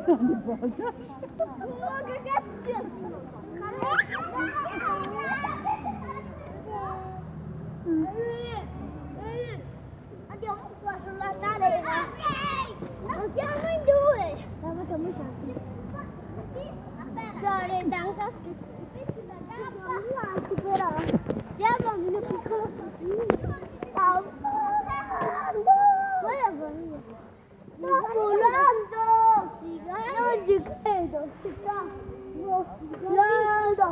Ogni volta. Oh, che cazzo! Andiamo qua sull'altare. Non siamo in due. La facciamo sempre. Sono in danza. Però siamo un piccolo ciao. Guarda, sta volando! Non ci credo! Si sta volando!